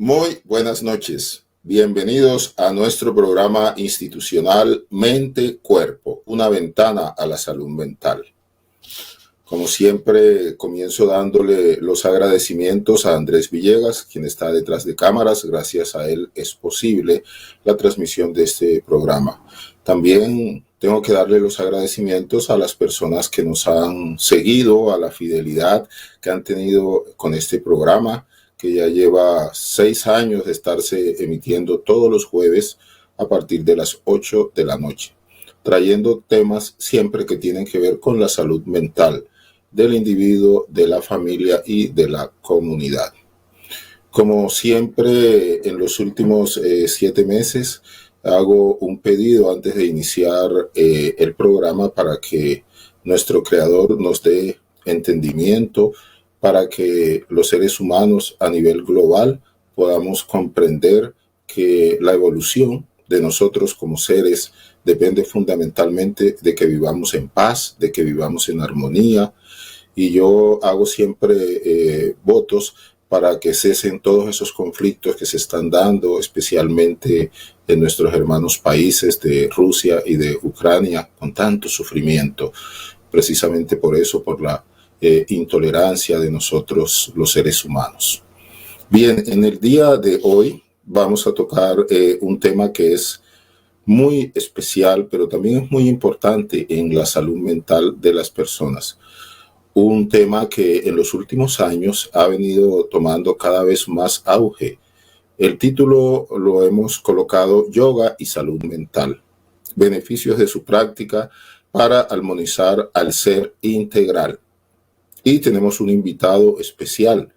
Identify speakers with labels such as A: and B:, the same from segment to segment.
A: Muy buenas noches. Bienvenidos a nuestro programa institucional Mente-Cuerpo, una ventana a la salud mental. Como siempre, comienzo dándole los agradecimientos a Andrés Villegas, quien está detrás de cámaras. Gracias a él es posible la transmisión de este programa. También tengo que darle los agradecimientos a las personas que nos han seguido, a la fidelidad que han tenido con este programa, que ya lleva 6 años de estarse emitiendo todos los jueves a partir de las 8 de la noche, trayendo temas siempre que tienen que ver con la salud mental del individuo, de la familia y de la comunidad. Como siempre, en los últimos 7 meses, hago un pedido antes de iniciar el programa para que nuestro creador nos dé entendimiento, para que los seres humanos a nivel global podamos comprender que la evolución de nosotros como seres depende fundamentalmente de que vivamos en paz, de que vivamos en armonía. Y yo hago siempre votos para que cesen todos esos conflictos que se están dando, especialmente en nuestros hermanos países de Rusia y de Ucrania, con tanto sufrimiento, precisamente por eso, por la intolerancia de nosotros los seres humanos. Bien, en el día de hoy vamos a tocar un tema que es muy especial, pero también es muy importante en la salud mental de las personas. Un tema que en los últimos años ha venido tomando cada vez más auge. El título lo hemos colocado Yoga y Salud Mental. Beneficios de su práctica para armonizar al ser integral. Y tenemos un invitado especial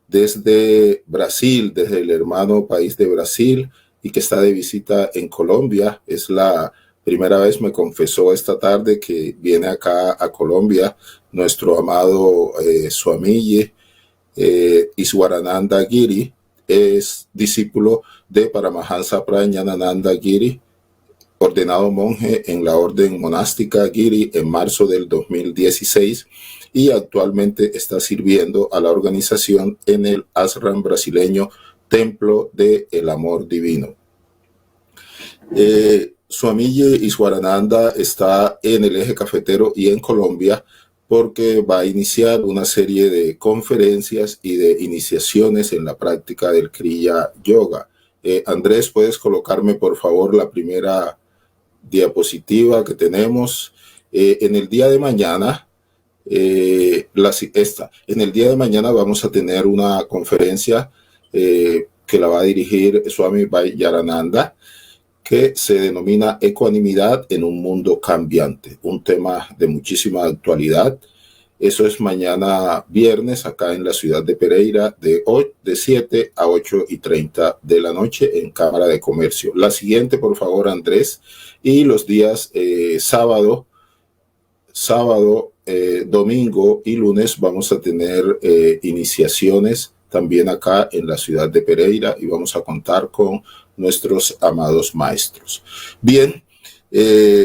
A: desde Brasil, desde el hermano país de Brasil, y que está de visita en Colombia. Es la primera vez, me confesó esta tarde, que viene acá a Colombia nuestro amado Swamiji Iswarananda Giri. Es discípulo de Paramahansa Prajñanananda Giri, ordenado monje en la orden monástica Giri en marzo del 2016 y actualmente está sirviendo a la organización en el ashram brasileño Templo del Amor Divino. Swamiji Iswarananda está en el eje cafetero y en Colombia porque va a iniciar una serie de conferencias y de iniciaciones en la práctica del Kriya Yoga. Andrés, ¿puedes colocarme por favor la primera diapositiva que tenemos? En el día de mañana, en el día de mañana vamos a tener una conferencia que la va a dirigir Swami Vajayananda, que se denomina Ecuanimidad en un mundo cambiante, un tema de muchísima actualidad. Eso es mañana viernes acá en la ciudad de Pereira de 7 a 8:30 de la noche en Cámara de Comercio. La siguiente, por favor, Andrés. Y los días sábado, domingo y lunes vamos a tener iniciaciones también acá en la ciudad de Pereira y vamos a contar con nuestros amados maestros. Bien,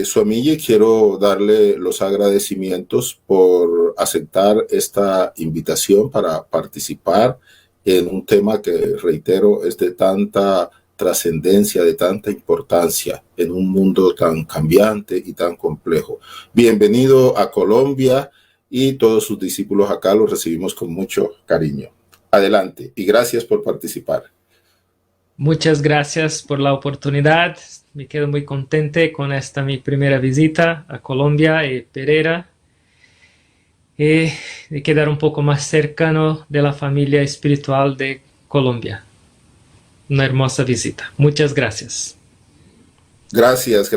A: Swamiji, quiero darle los agradecimientos por aceptar esta invitación para participar en un tema que, reitero, es de tanta trascendencia, de tanta importancia en un mundo tan cambiante y tan complejo. Bienvenido a Colombia y todos sus discípulos acá los recibimos con mucho cariño. Adelante y gracias por participar.
B: Muchas gracias por la oportunidad. Me quedo muy contente con esta mi primera visita a Colombia y Pereira. Y de quedar un poco más cercano de la familia espiritual de Colombia. Una hermosa visita. Muchas gracias.
A: Gracias,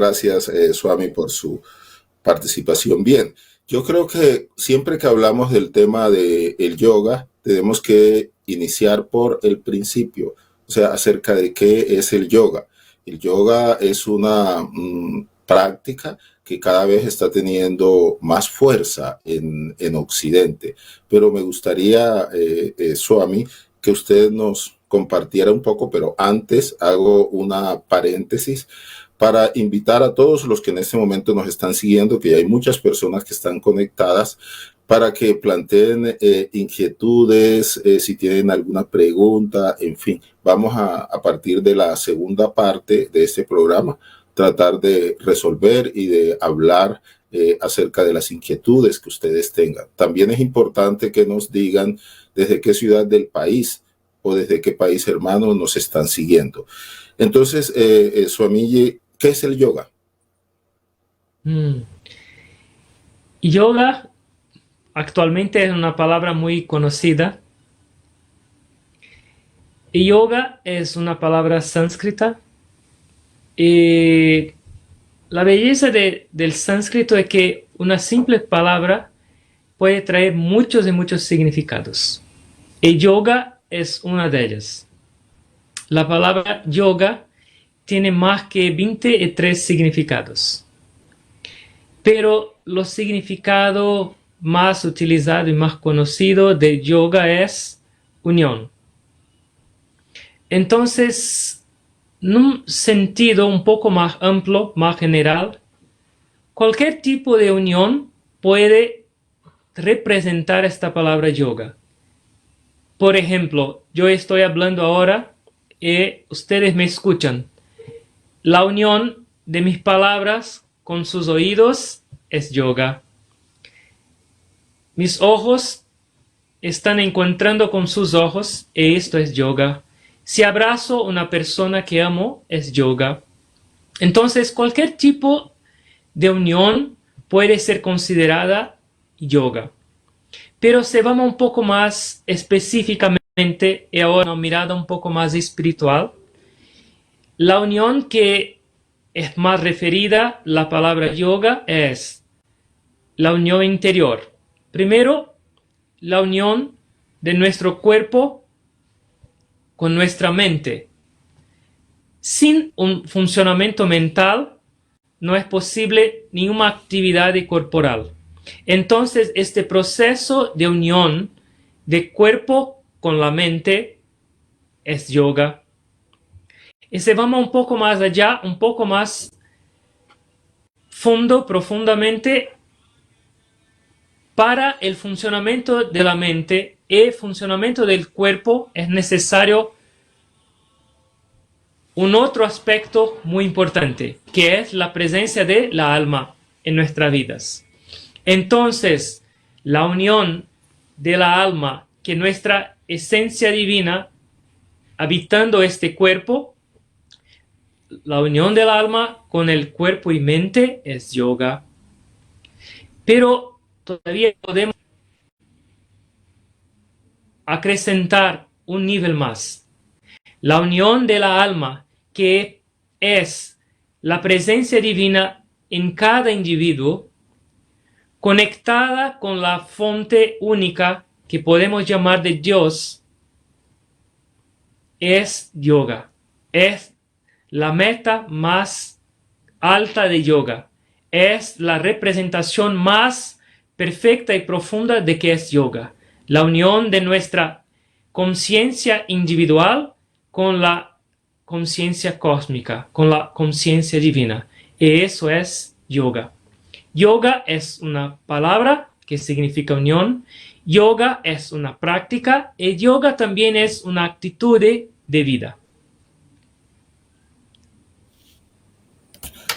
A: Swami, por su participación. Bien, yo creo que siempre que hablamos del tema del yoga, tenemos que iniciar por el principio, o sea, acerca de qué es el yoga. El yoga es una práctica que cada vez está teniendo más fuerza en Occidente, pero me gustaría, Swami, que usted nos compartiera un poco, pero antes hago una paréntesis para invitar a todos los que en este momento nos están siguiendo, que hay muchas personas que están conectadas, para que planteen inquietudes, si tienen alguna pregunta, en fin. Vamos a partir de la segunda parte de este programa, tratar de resolver y de hablar acerca de las inquietudes que ustedes tengan. También es importante que nos digan desde qué ciudad del país o desde qué país hermano nos están siguiendo. Entonces, Swamiji, ¿qué es el yoga?
B: Yoga actualmente es una palabra muy conocida. Y yoga es una palabra sánscrita. Y la belleza del sánscrito es que una simple palabra puede traer muchos y muchos significados. Y yoga es una de ellas. La palabra yoga tiene más que 23 significados. Pero los significados más utilizado y más conocido de yoga es unión. Entonces, en un sentido un poco más amplio, más general, cualquier tipo de unión puede representar esta palabra yoga. Por ejemplo, yo estoy hablando ahora y ustedes me escuchan. La unión de mis palabras con sus oídos es yoga. Mis ojos están encontrando con sus ojos y esto es yoga. Si abrazo a una persona que amo, es yoga. Entonces, cualquier tipo de unión puede ser considerada yoga. Pero si vamos un poco más específicamente y ahora una mirada un poco más espiritual, la unión que es más referida a la palabra yoga es la unión interior. Primero, la unión de nuestro cuerpo con nuestra mente. Sin un funcionamiento mental no es posible ninguna actividad corporal. Entonces, este proceso de unión de cuerpo con la mente es yoga. Y si vamos un poco más allá, un poco más profundamente, para el funcionamiento de la mente y el funcionamiento del cuerpo es necesario un otro aspecto muy importante, que es la presencia de la alma en nuestras vidas. Entonces, la unión de la alma, que nuestra esencia divina habitando este cuerpo, la unión del alma con el cuerpo y mente es yoga. Pero todavía podemos acrecentar un nivel más. La unión de la alma, que es la presencia divina en cada individuo, conectada con la fuente única que podemos llamar de Dios, es yoga. Es la meta más alta de yoga. Es la representación más perfecta y profunda de que es yoga. La unión de nuestra conciencia individual con la conciencia cósmica, con la conciencia divina. Y eso es yoga. Yoga es una palabra que significa unión. Yoga es una práctica y yoga también es una actitud de vida.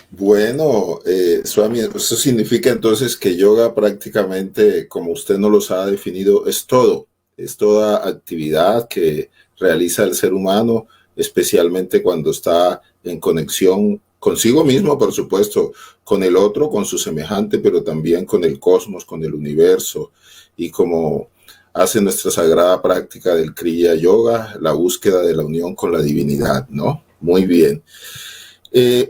A: Bueno, Swami, eso significa entonces que yoga prácticamente, como usted nos los ha definido, es todo. Es toda actividad que realiza el ser humano, especialmente cuando está en conexión consigo mismo, por supuesto, con el otro, con su semejante, pero también con el cosmos, con el universo. Y como hace nuestra sagrada práctica del Kriya Yoga, la búsqueda de la unión con la divinidad, ¿no? Muy bien.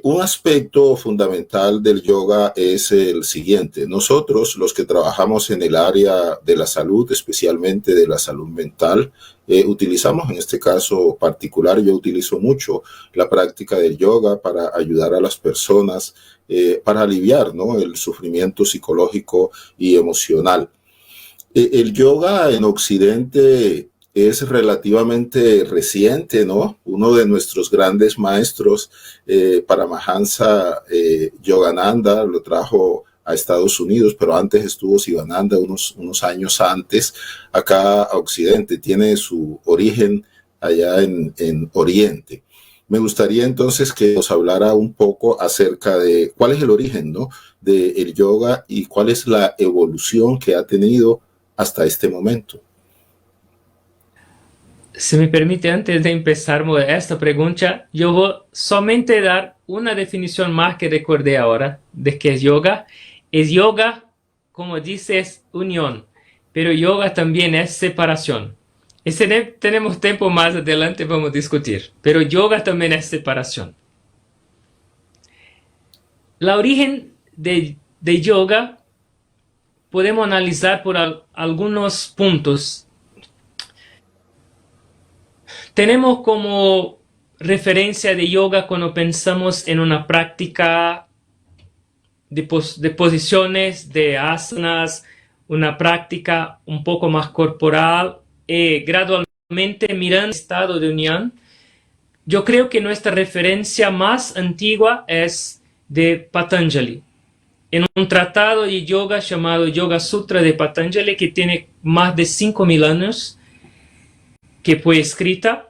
A: Un aspecto fundamental del yoga es el siguiente. Nosotros, los que trabajamos en el área de la salud, especialmente de la salud mental, utilizamos, en este caso particular, yo utilizo mucho la práctica del yoga para ayudar a las personas, para aliviar, ¿no?, el sufrimiento psicológico y emocional. El yoga en Occidente es relativamente reciente, ¿no? Uno de nuestros grandes maestros, Paramahansa Yogananda, lo trajo a Estados Unidos, pero antes estuvo Sivananda unos años antes acá a Occidente. Tiene su origen allá en Oriente. Me gustaría entonces que nos hablara un poco acerca de cuál es el origen, ¿no?, del yoga y cuál es la evolución que ha tenido hasta este momento.
B: Si me permite, antes de empezar esta pregunta, yo voy solamente a dar una definición más que recordé ahora de qué es yoga. Es yoga, como dice, es unión, pero yoga también es separación. Y si tenemos tiempo más adelante, vamos a discutir, pero yoga también es separación. La origen de yoga podemos analizar por algunos puntos. Tenemos como referencia de yoga cuando pensamos en una práctica de posiciones, de asanas, una práctica un poco más corporal, gradualmente mirando el estado de unión. Yo creo que nuestra referencia más antigua es de Patanjali, en un tratado de yoga llamado Yoga Sutra de Patanjali, que tiene más de 5.000 años, que fue escrita,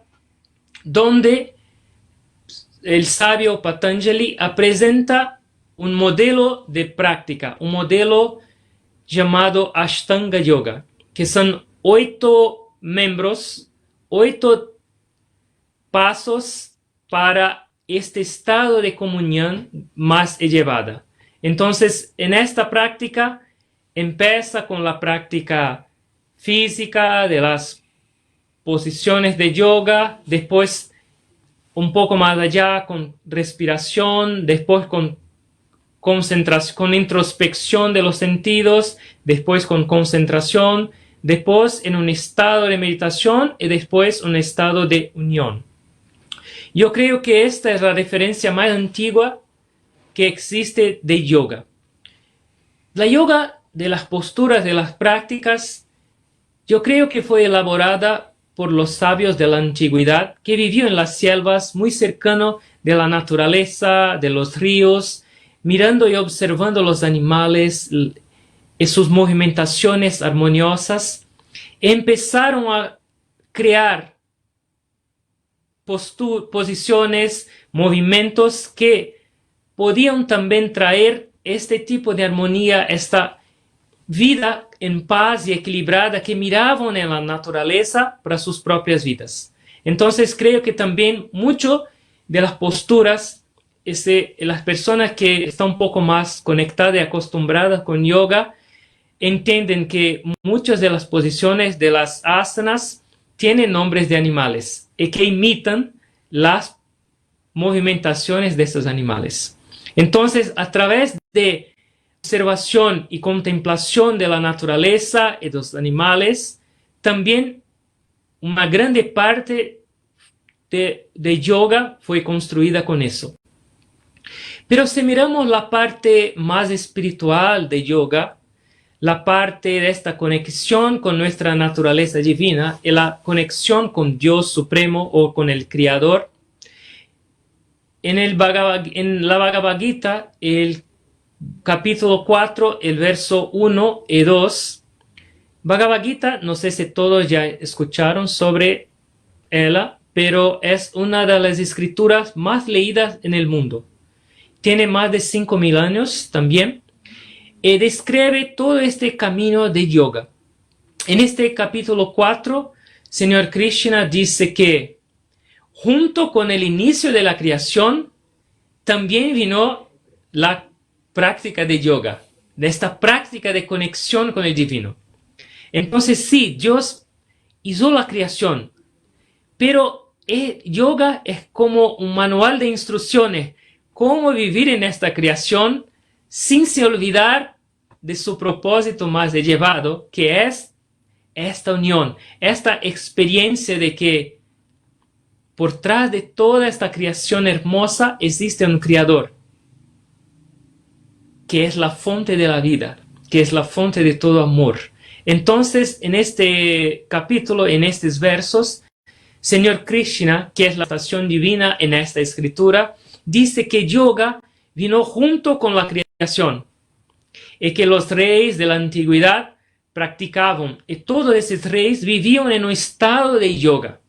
B: donde el sabio Patanjali presenta un modelo de práctica, un modelo llamado Ashtanga Yoga, que son 8 miembros, 8 pasos para este estado de comunión más elevada. Entonces, en esta práctica empieza con la práctica física de las posiciones de yoga, después un poco más allá con respiración, después con concentración, con introspección de los sentidos, después con concentración, después en un estado de meditación y después un estado de unión. Yo creo que esta es la referencia más antigua que existe de yoga. La yoga de las posturas, de las prácticas, yo creo que fue elaborada por los sabios de la antigüedad que vivió en las selvas muy cercano de la naturaleza, de los ríos, mirando y observando los animales y sus movimentaciones armoniosas. Empezaron a crear posiciones, movimientos que podían también traer este tipo de armonía, esta vida en paz y equilibrada que miraban en la naturaleza para sus propias vidas. Entonces creo que también mucho de las posturas, las personas que están un poco más conectadas y acostumbradas con yoga, entienden que muchas de las posiciones de las asanas tienen nombres de animales y que imitan las movimentaciones de esos animales. Entonces, a través de observación y contemplación de la naturaleza y de los animales, también una grande parte de yoga fue construida con eso. Pero si miramos la parte más espiritual de yoga, la parte de esta conexión con nuestra naturaleza divina y la conexión con Dios Supremo o con el Creador, en la Bhagavad Gita, el capítulo 4, el verso 1 y 2, Bhagavad Gita, no sé si todos ya escucharon sobre ella, pero es una de las escrituras más leídas en el mundo. Tiene más de 5.000 años también y describe todo este camino de yoga. En este capítulo 4, Señor Krishna dice que junto con el inicio de la creación, también vino la práctica de yoga, de esta práctica de conexión con el divino. Entonces sí, Dios hizo la creación, pero yoga es como un manual de instrucciones, cómo vivir en esta creación sin se olvidar de su propósito más elevado, que es esta unión, esta experiencia de que por detrás de toda esta creación hermosa existe un creador, que es la fuente de la vida, que es la fuente de todo amor. Entonces, en este capítulo, en estos versos, Señor Krishna, que es la estación divina en esta escritura, dice que yoga vino junto con la creación. y que los reyes de la antigüedad practicaban, y todos esos reyes vivían en un estado de yoga,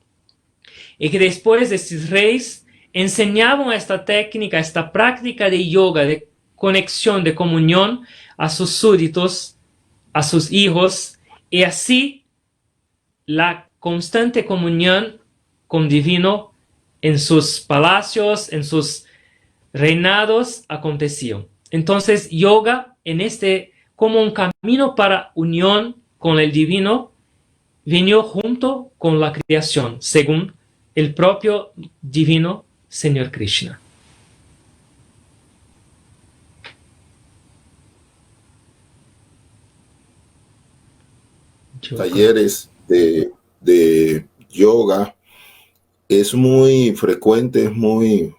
B: y que después esos reyes enseñaban esta técnica, esta práctica de yoga, de conexión, de comunión a sus súbditos, a sus hijos, y así la constante comunión con Divino en sus palacios, en sus reinados acontecían. Entonces, yoga como un camino para unión con el Divino, vino junto con la creación, según el propio Divino Señor Krishna.
A: Talleres de yoga. Es muy frecuente, es muy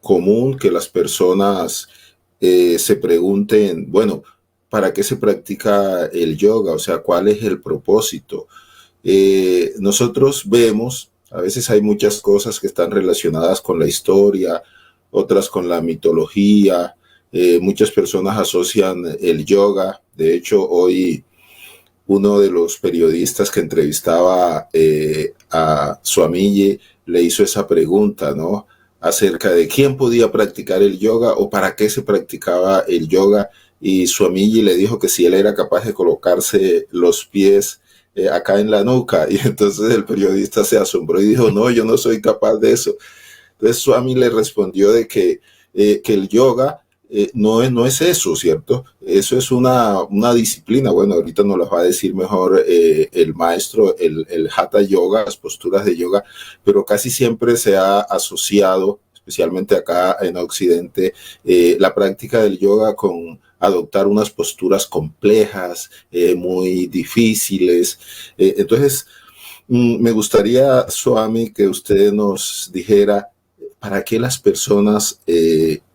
A: común que las personas se pregunten, bueno, ¿para qué se practica el yoga? O sea, ¿cuál es el propósito? Nosotros vemos, a veces hay muchas cosas que están relacionadas con la historia, otras con la mitología. Muchas personas asocian el yoga. De hecho, hoy uno de los periodistas que entrevistaba a Swamiji le hizo esa pregunta, ¿no? Acerca de quién podía practicar el yoga o para qué se practicaba el yoga. Y Swamiji le dijo que si él era capaz de colocarse los pies acá en la nuca. Y entonces el periodista se asombró y dijo, no, yo no soy capaz de eso. Entonces Swami le respondió de que el yoga no es eso, ¿cierto? Eso es una disciplina. Bueno, ahorita nos las va a decir mejor el maestro, el Hatha Yoga, las posturas de yoga, pero casi siempre se ha asociado, especialmente acá en Occidente, la práctica del yoga con adoptar unas posturas complejas, muy difíciles. Entonces, me gustaría, Swami, que usted nos dijera para qué las personas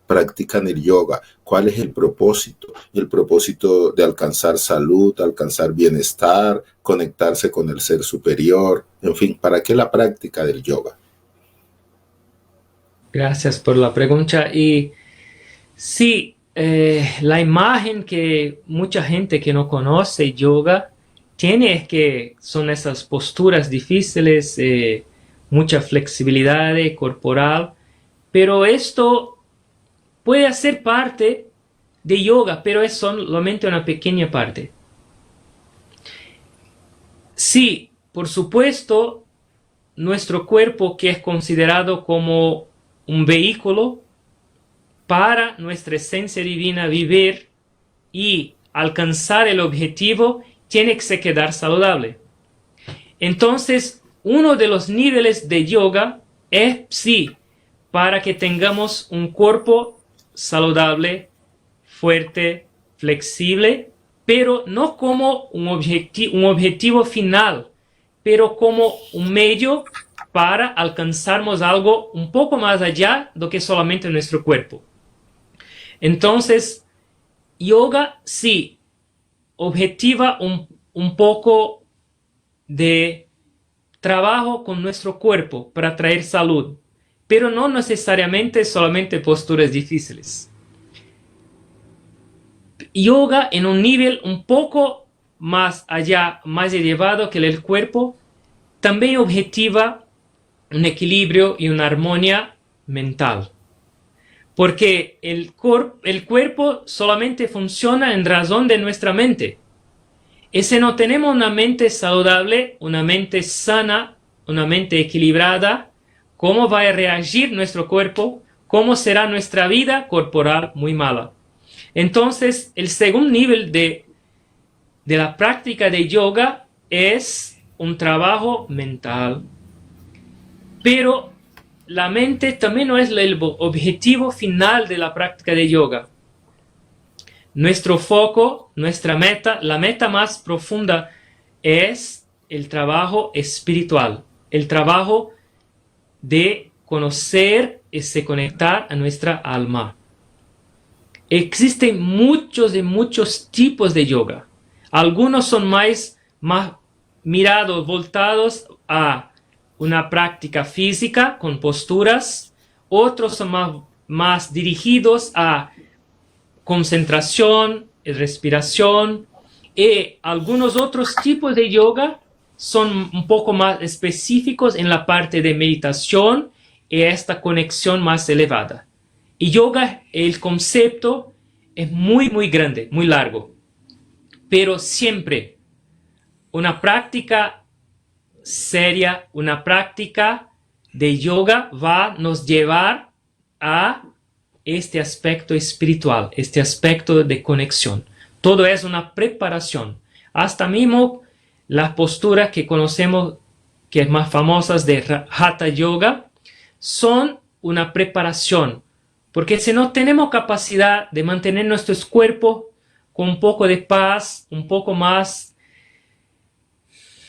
A: practican el yoga, cuál es el propósito de alcanzar salud, alcanzar bienestar, conectarse con el ser superior, en fin, ¿para qué la práctica del yoga?
B: Gracias por la pregunta. Y sí, la imagen que mucha gente que no conoce yoga tiene es que son esas posturas difíciles, mucha flexibilidad corporal, pero esto puede ser parte de yoga, pero es solamente una pequeña parte. Sí, por supuesto, nuestro cuerpo, que es considerado como un vehículo para nuestra esencia divina vivir y alcanzar el objetivo, tiene que se quedar saludable. Entonces, uno de los niveles de yoga es, sí, para que tengamos un cuerpo saludable, fuerte, flexible, pero no como un objetivo final, pero como un medio para alcanzarmos algo un poco más allá de que solamente nuestro cuerpo. Entonces, yoga sí objetiva un poco de trabajo con nuestro cuerpo para traer salud, pero no necesariamente solamente posturas difíciles. Yoga en un nivel un poco más allá, más elevado que el cuerpo, también objetiva un equilibrio y una armonía mental. Porque el cuerpo solamente funciona en razón de nuestra mente. Y si no tenemos una mente saludable, una mente sana, una mente equilibrada, ¿cómo va a reagir nuestro cuerpo? ¿Cómo será nuestra vida corporal? Muy mala. Entonces, el segundo nivel de la práctica de yoga es un trabajo mental. Pero la mente también no es el objetivo final de la práctica de yoga. Nuestro foco, nuestra meta, la meta más profunda es el trabajo espiritual, el trabajo de conocer y se conectar a nuestra alma. Existen muchos y muchos tipos de yoga. Algunos son más mirados, voltados a una práctica física con posturas. Otros son más dirigidos a concentración, respiración, y algunos otros tipos de yoga son un poco más específicos en la parte de meditación y esta conexión más elevada. Y yoga, el concepto es muy grande, muy largo, pero siempre una práctica seria, una práctica de yoga va a nos llevar a este aspecto espiritual, este aspecto de conexión. Todo es una preparación. Hasta mismo las posturas que conocemos, que es más famosas de Hatha Yoga, son una preparación. Porque si no tenemos capacidad de mantener nuestros cuerpos con un poco de paz, un poco más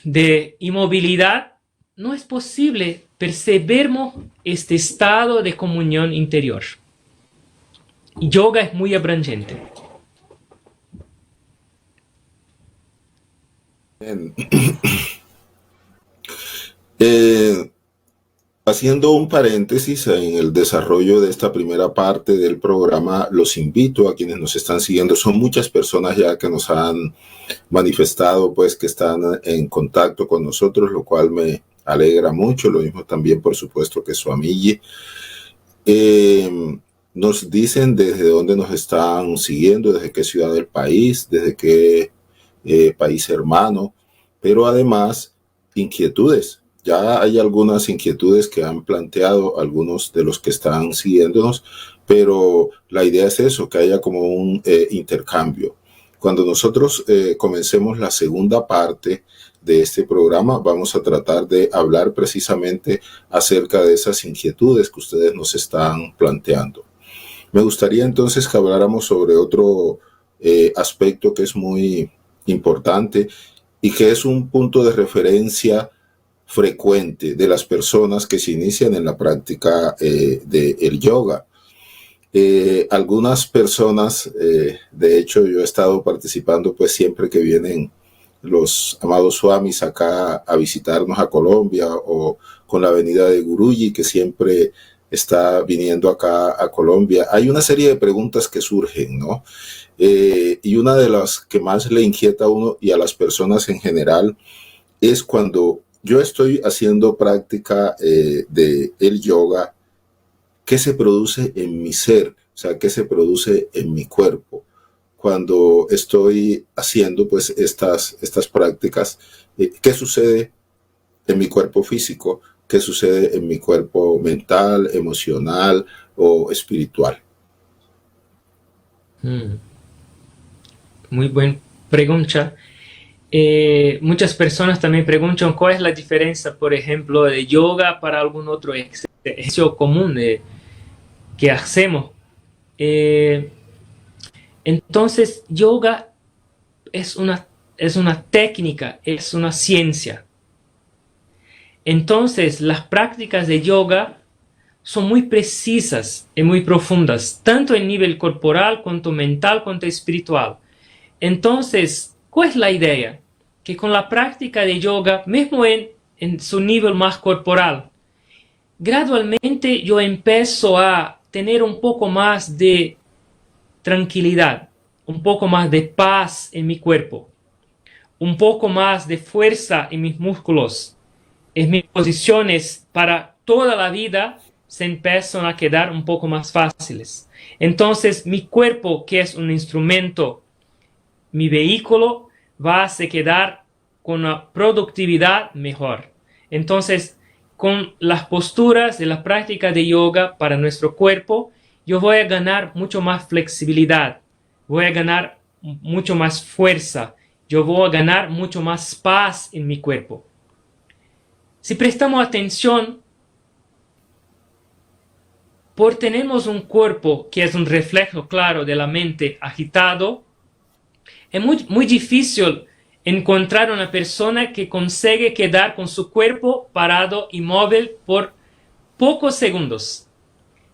B: de inmovilidad, no es posible percibirnos este estado de comunión interior. Yoga es muy abrangente.
A: Haciendo un paréntesis en el desarrollo de esta primera parte del programa, los invito a quienes nos están siguiendo. Son muchas personas ya que nos han manifestado pues que están en contacto con nosotros, lo cual me alegra mucho. Lo mismo también, por supuesto, que su amiga. Nos dicen desde dónde nos están siguiendo, desde qué ciudad del país, desde qué país hermano, pero además inquietudes. Ya hay algunas inquietudes que han planteado algunos de los que están siguiéndonos, pero la idea es eso, que haya como un intercambio. Cuando nosotros comencemos la segunda parte de este programa, vamos a tratar de hablar precisamente acerca de esas inquietudes que ustedes nos están planteando. Me gustaría entonces que habláramos sobre otro aspecto que es muy importante y que es un punto de referencia frecuente de las personas que se inician en la práctica del yoga. Algunas personas, de hecho yo he estado participando pues siempre que vienen los amados swamis acá a visitarnos a Colombia, o con la venida de Guruji, que siempre está viniendo acá a Colombia. Hay una serie de preguntas que surgen, ¿no? Y una de las que más le inquieta a uno y a las personas en general es cuando yo estoy haciendo práctica de el yoga, ¿qué se produce en mi ser? O sea, ¿qué se produce en mi cuerpo? Cuando estoy haciendo pues estas prácticas, ¿qué sucede en mi cuerpo físico? ¿Qué sucede en mi cuerpo mental, emocional o espiritual?
B: Muy buena pregunta. Muchas personas también preguntan cuál es la diferencia, por ejemplo, de yoga para algún otro ejercicio común que hacemos. Entonces, yoga es una técnica, es una ciencia. Entonces, las prácticas de yoga son muy precisas y muy profundas, tanto en nivel corporal, cuanto mental, cuanto espiritual. Entonces, ¿cuál es la idea? Que con la práctica de yoga, mismo en su nivel más corporal, gradualmente yo empiezo a tener un poco más de tranquilidad, un poco más de paz en mi cuerpo, un poco más de fuerza en mis músculos, en mis posiciones para toda la vida se empiezan a quedar un poco más fáciles. Entonces mi cuerpo, que es un instrumento, mi vehículo, va a quedar con una productividad mejor. Entonces, con las posturas y la práctica de yoga para nuestro cuerpo, yo voy a ganar mucho más flexibilidad, voy a ganar mucho más fuerza, yo voy a ganar mucho más paz en mi cuerpo. Si prestamos atención, por tenemos un cuerpo que es un reflejo claro de la mente agitado, es muy difícil encontrar una persona que consigue quedar con su cuerpo parado, inmóvil por pocos segundos.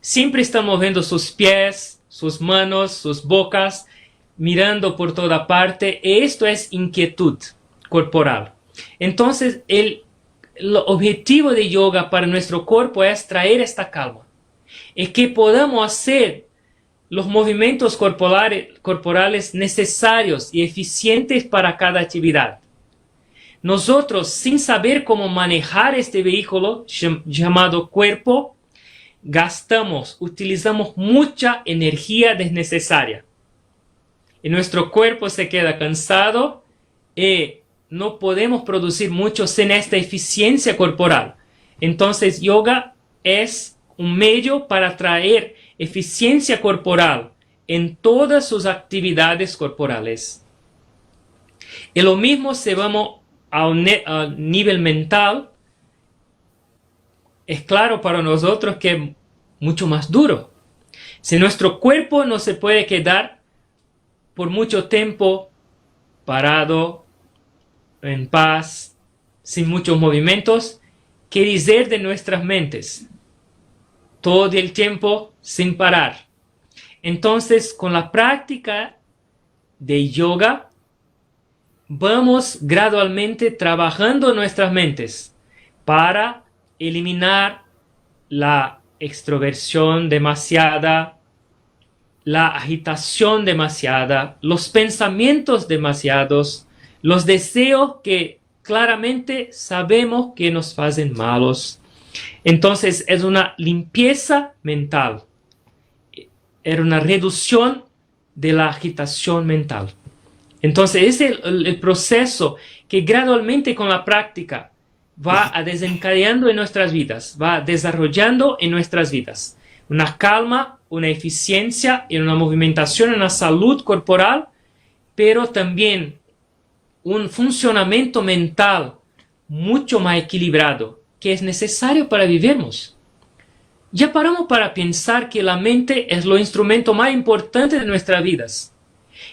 B: Siempre están moviendo sus pies, sus manos, sus bocas, mirando por toda parte. Y esto es inquietud corporal. Entonces, el objetivo de yoga para nuestro cuerpo es traer esta calma. Y que podamos hacer los movimientos corporales necesarios y eficientes para cada actividad. Nosotros, sin saber cómo manejar este vehículo llamado cuerpo, utilizamos mucha energía desnecesaria. Y nuestro cuerpo se queda cansado y no podemos producir mucho sin esta eficiencia corporal. Entonces, yoga es un medio para traer eficiencia corporal en todas sus actividades corporales. Y lo mismo si vamos a nivel mental, es claro para nosotros que es mucho más duro. Si nuestro cuerpo no se puede quedar por mucho tiempo parado, en paz, sin muchos movimientos, ¿qué decir de nuestras mentes? Todo el tiempo sin parar. Entonces, con la práctica de yoga, vamos gradualmente trabajando nuestras mentes para eliminar la extroversión demasiada, la agitación demasiada, los pensamientos demasiados, los deseos que claramente sabemos que nos hacen malos. Entonces es una limpieza mental, era una reducción de la agitación mental. Entonces es el proceso que gradualmente con la práctica va a desencadenando en nuestras vidas, va desarrollando en nuestras vidas una calma, una eficiencia y una movimentación, una salud corporal, pero también un funcionamiento mental mucho más equilibrado que es necesario para vivirnos. Ya paramos para pensar que la mente es lo instrumento más importante de nuestras vidas,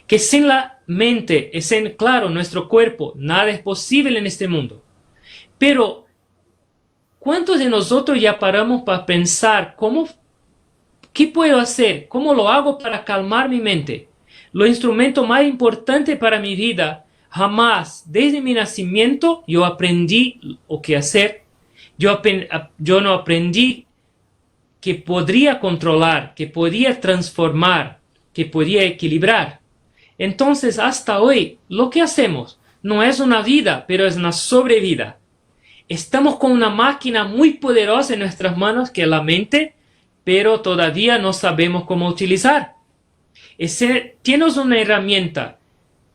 B: que sin la mente y sin, claro, nuestro cuerpo, nada es posible en este mundo. Pero, ¿cuántos de nosotros ya paramos para pensar qué puedo hacer? ¿Cómo lo hago para calmar mi mente? Lo instrumento más importante para mi vida, jamás, desde mi nacimiento, yo aprendí lo que hacer. Yo no aprendí que podría controlar, que podía transformar, que podía equilibrar. Entonces, hasta hoy, lo que hacemos no es una vida, pero es una sobrevida. Estamos con una máquina muy poderosa en nuestras manos, que es la mente, pero todavía no sabemos cómo utilizar. Y si tienes una herramienta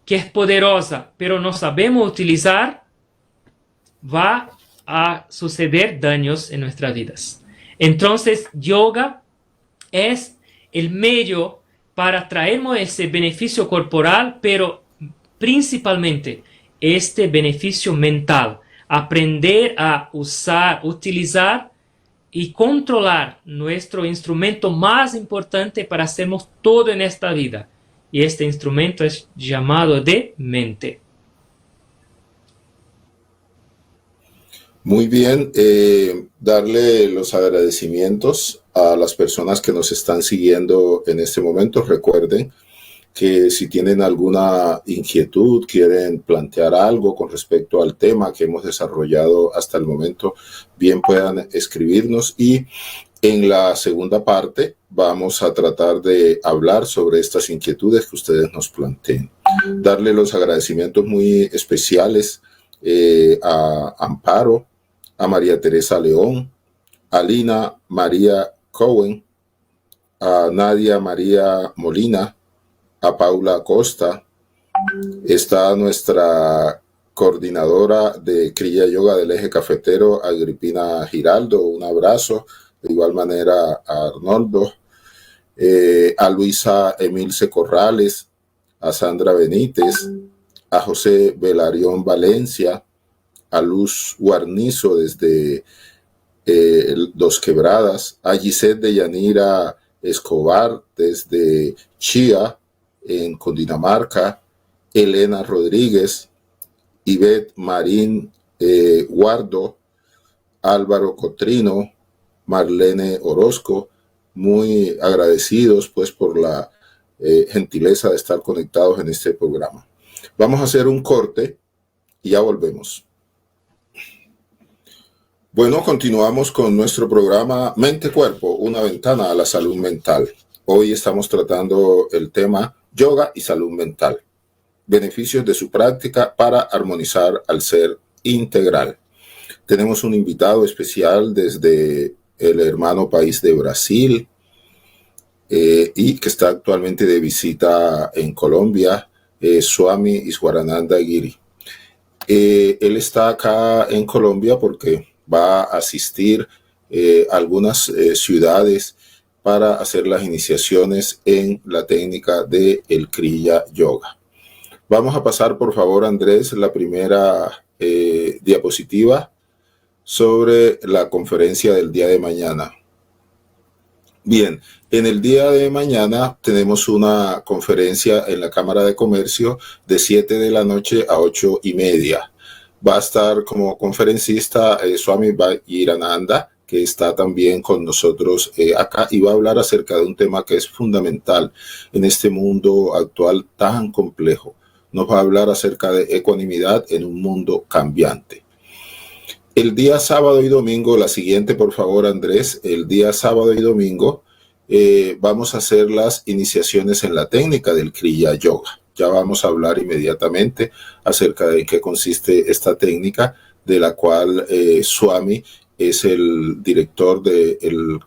B: que es poderosa, pero no sabemos utilizar, va a suceder daños en nuestras vidas. Entonces, yoga es el medio para traernos ese beneficio corporal, pero principalmente este beneficio mental. Aprender a usar, utilizar y controlar nuestro instrumento más importante para hacernos todo en esta vida. Y este instrumento es llamado de mente.
A: Muy bien, darle los agradecimientos a las personas que nos están siguiendo en este momento. Recuerden que si tienen alguna inquietud, quieren plantear algo con respecto al tema que hemos desarrollado hasta el momento, bien puedan escribirnos, y en la segunda parte vamos a tratar de hablar sobre estas inquietudes que ustedes nos planteen. Darle los agradecimientos muy especiales a Amparo, a María Teresa León, a Lina María Cohen, a Nadia María Molina, a Paula Acosta. Está nuestra coordinadora de Kriya Yoga del Eje Cafetero, Agripina Giraldo, un abrazo. De igual manera a Arnoldo, a Luisa Emilce Corrales, a Sandra Benítez, a José Velarión Valencia, a Luz Guarnizo desde Dos Quebradas, a Gisette de Yanira Escobar desde Chía, en Cundinamarca, Elena Rodríguez, Ivette Marín Guardo, Álvaro Cotrino, Marlene Orozco, muy agradecidos pues por la gentileza de estar conectados en este programa. Vamos a hacer un corte y ya volvemos. Bueno, continuamos con nuestro programa Mente Cuerpo, una ventana a la salud mental. Hoy estamos tratando el tema yoga y salud mental, beneficios de su práctica para armonizar al ser integral. Tenemos un invitado especial desde el hermano país de Brasil y que está actualmente de visita en Colombia, Swami Iswarananda Giri. Él está acá en Colombia porque va a asistir a algunas ciudades para hacer las iniciaciones en la técnica de el Kriya Yoga. Vamos a pasar, por favor, Andrés, la primera diapositiva sobre la conferencia del día de mañana. Bien, en el día de mañana tenemos una conferencia en la Cámara de Comercio de 7 de la noche a 8:30. Va a estar como conferencista Swami Vajirananda, que está también con nosotros acá y va a hablar acerca de un tema que es fundamental en este mundo actual tan complejo. Nos va a hablar acerca de ecuanimidad en un mundo cambiante. El día sábado y domingo, la siguiente por favor Andrés, el día sábado y domingo vamos a hacer las iniciaciones en la técnica del Kriya Yoga. Ya vamos a hablar inmediatamente acerca de en qué consiste esta técnica, de la cual Swami es el director del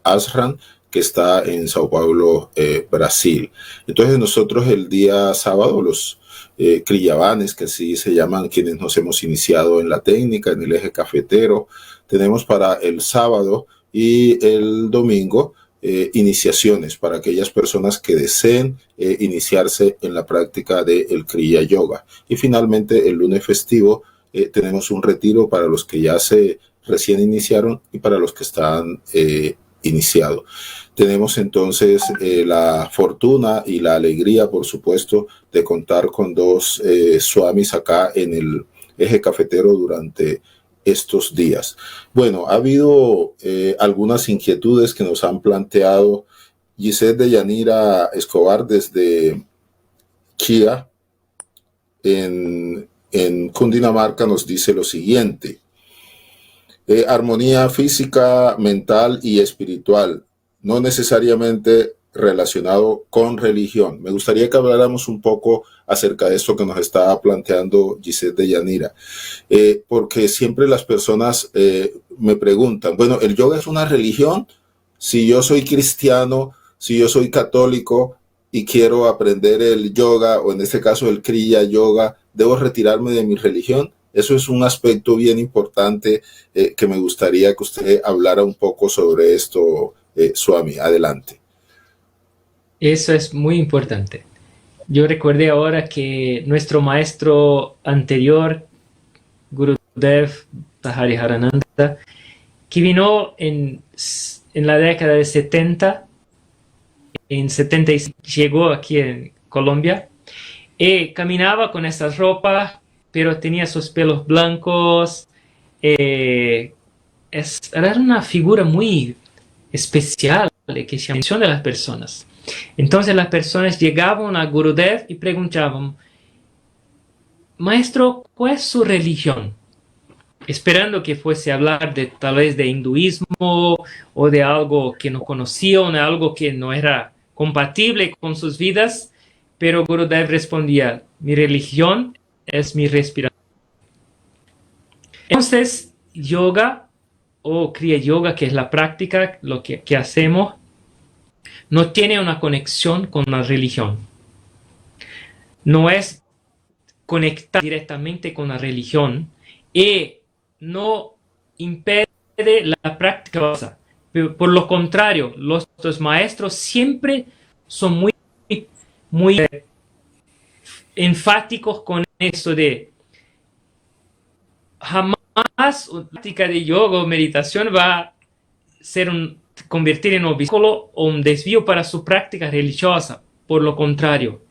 A: ashram que está en Sao Paulo, Brasil. Entonces nosotros el día sábado, los Kriyavanes, que así se llaman quienes nos hemos iniciado en la técnica, en el eje cafetero, tenemos para el sábado y el domingo iniciaciones para aquellas personas que deseen iniciarse en la práctica del Kriya Yoga. Y finalmente el lunes festivo tenemos un retiro para los que ya se recién iniciaron y para los que están iniciados. Tenemos entonces la fortuna y la alegría, por supuesto, de contar con dos swamis acá en el eje cafetero durante estos días. Bueno, ha habido algunas inquietudes que nos han planteado. Gisette de Yanira Escobar desde Chía, en Cundinamarca, nos dice lo siguiente. Armonía física, mental y espiritual, no necesariamente relacionado con religión. Me gustaría que habláramos un poco acerca de esto que nos está planteando Gisette de Yanira, porque siempre las personas me preguntan, bueno, ¿el yoga es una religión? Si yo soy cristiano, si yo soy católico y quiero aprender el yoga, o en este caso el Kriya Yoga, ¿debo retirarme de mi religión? Eso es un aspecto bien importante que me gustaría que usted hablara un poco sobre esto, Swami. Adelante.
B: Eso es muy importante. Yo recuerdé ahora que nuestro maestro anterior, Gurudev Hariharananda, que vino en la década de 70, en 75 llegó aquí en Colombia y caminaba con esas ropas, pero tenía sus pelos blancos. Era una figura muy especial que llamó la atención de las personas. Entonces las personas llegaban a Gurudev y preguntaban, maestro, ¿cuál es su religión? Esperando que fuese a hablar de tal vez de hinduismo o de algo que no conocían, de algo que no era compatible con sus vidas, pero Gurudev respondía, mi religión es mi respiración. Entonces, yoga o Kriya Yoga, que es la práctica, lo que hacemos, no tiene una conexión con la religión. No es conectar directamente con la religión y no impide la práctica. Por lo contrario, los maestros siempre son muy enfáticos con eso de jamás una práctica de yoga o meditación va a convertir en un obstáculo o un desvío para su práctica religiosa. Por lo contrario,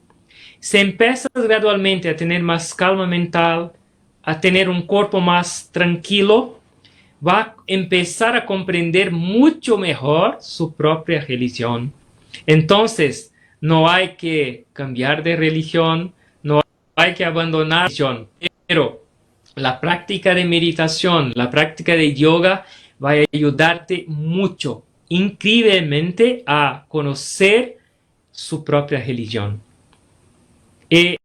B: se empieza gradualmente a tener más calma mental, a tener un cuerpo más tranquilo, va a empezar a comprender mucho mejor su propia religión. Entonces, no hay que cambiar de religión, no hay que abandonar la religión, pero la práctica de meditación, la práctica de yoga va a ayudarte mucho increíblemente a conocer su propia religión. Y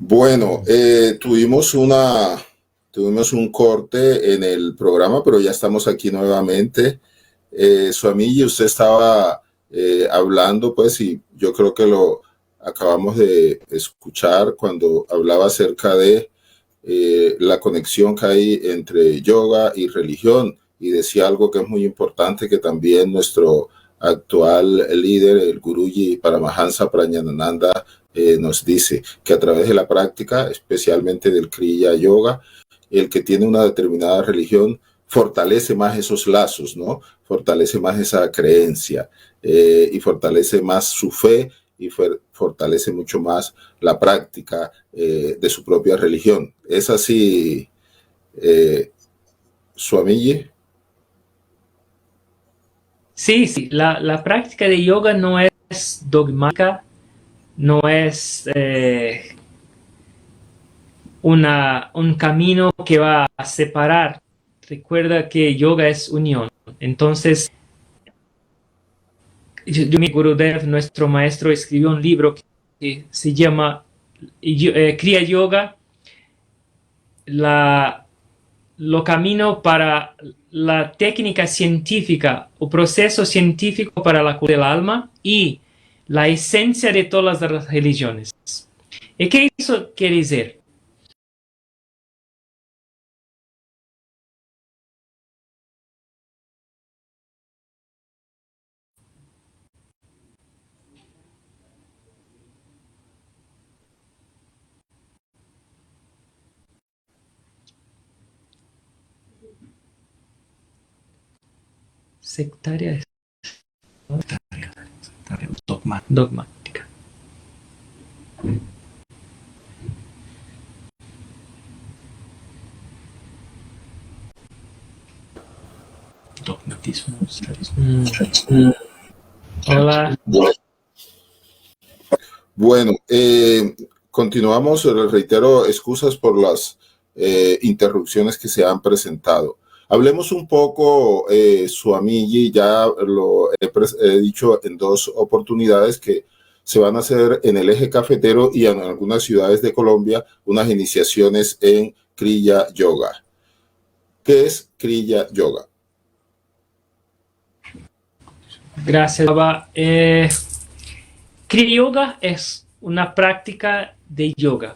A: Bueno, tuvimos un corte en el programa, pero ya estamos aquí nuevamente. Suamille, usted estaba hablando, pues, y yo creo que lo acabamos de escuchar cuando hablaba acerca de la conexión que hay entre yoga y religión, y decía algo que es muy importante, que también nuestro actual líder, el Guruji Paramahansa Prajnananda, nos dice que a través de la práctica, especialmente del Kriya Yoga, el que tiene una determinada religión fortalece más esos lazos, ¿no? Fortalece más esa creencia y fortalece más su fe y fortalece mucho más la práctica de su propia religión. ¿Es así, Suamille?
B: sí, sí, la práctica de yoga no es dogmática, no es un camino que va a separar. Recuerda que yoga es unión. Entonces, mi Gurudev, nuestro maestro, escribió un libro que se llama Kriya Yoga, lo camino para la técnica científica o proceso científico para la cura del alma y la esencia de todas las religiones. ¿Y qué eso quiere decir? Sectaria es dogmática.
C: Dogmatismo.
B: Hola.
A: Bueno, continuamos. Les reitero excusas por las interrupciones que se han presentado. Hablemos un poco, Suamille, ya lo he dicho en dos oportunidades que se van a hacer en el eje cafetero y en algunas ciudades de Colombia unas iniciaciones en Kriya Yoga. ¿Qué es Kriya Yoga?
B: Gracias, Baba. Kriya Yoga es una práctica de yoga.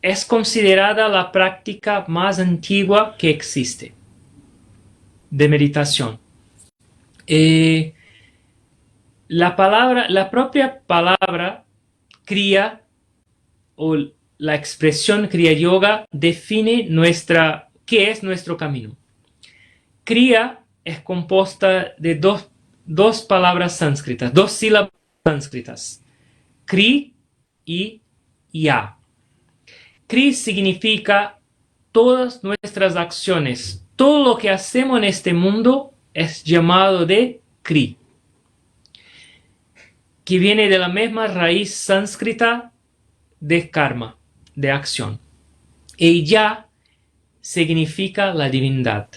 B: Es considerada la práctica más antigua que existe de meditación. La propia palabra Kriya o la expresión Kriya Yoga define qué es nuestro camino. Kriya es compuesta de dos palabras sánscritas, dos sílabas sánscritas, Kri y Ya. Kri significa todas nuestras acciones, todo lo que hacemos en este mundo es llamado de Kri, que viene de la misma raíz sánscrita de karma, de acción. Y Ya significa la divinidad.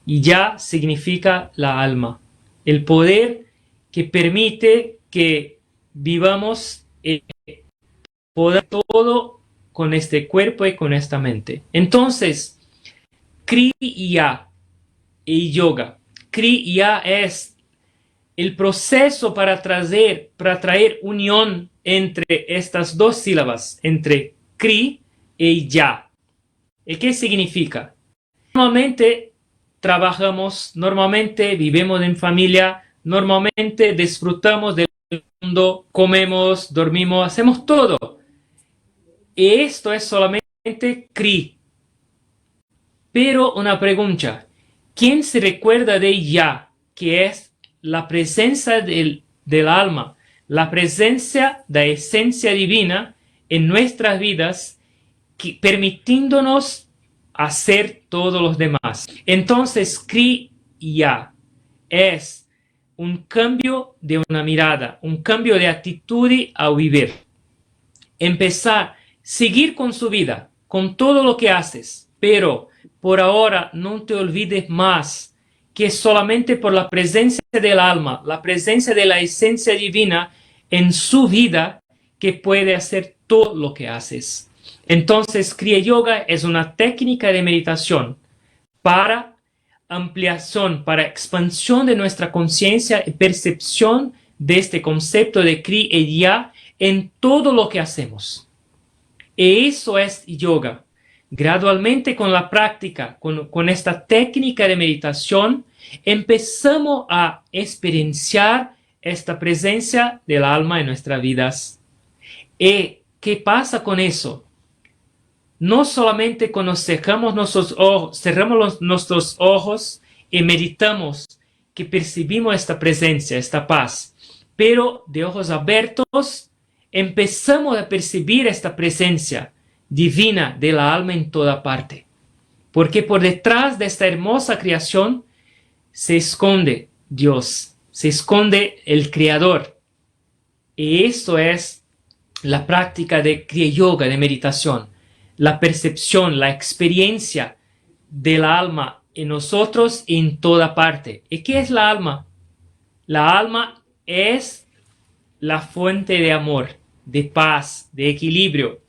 B: Y Ya significa la alma, el poder que permite que vivamos poder todo con este cuerpo y con esta mente. Entonces, Kriya y yoga. Kriya es el proceso para traer unión entre estas dos sílabas, entre Kri y Ya. ¿Y qué significa? Normalmente trabajamos, normalmente vivimos en familia, normalmente disfrutamos del mundo, comemos, dormimos, hacemos todo. Y esto es solamente Kri. Pero una pregunta, ¿quién se recuerda de Ya? Que es la presencia del alma, la presencia de la esencia divina en nuestras vidas, permitiéndonos hacer todos los demás. Entonces, Kriya es un cambio de una mirada, un cambio de actitud a vivir. Empezar seguir con su vida, con todo lo que haces, pero por ahora no te olvides más que solamente por la presencia del alma, la presencia de la esencia divina en su vida, que puede hacer todo lo que haces. Entonces, Kriya Yoga es una técnica de meditación para ampliación, para expansión de nuestra conciencia y percepción de este concepto de Kriya en todo lo que hacemos. Y eso es yoga. Gradualmente, con la práctica, con esta técnica de meditación, empezamos a experienciar esta presencia del alma en nuestras vidas. ¿Y qué pasa con eso? No solamente cuando cerramos nuestros ojos y meditamos que percibimos esta presencia, esta paz, pero de ojos abiertos empezamos a percibir esta presencia divina de la alma en toda parte. Porque por detrás de esta hermosa creación se esconde Dios, se esconde el Creador. Y esto es la práctica de Kriya Yoga, de meditación. La percepción, la experiencia del alma en nosotros y en toda parte. ¿Y qué es la alma? La alma es la fuente de amor, de paz, de equilibrio,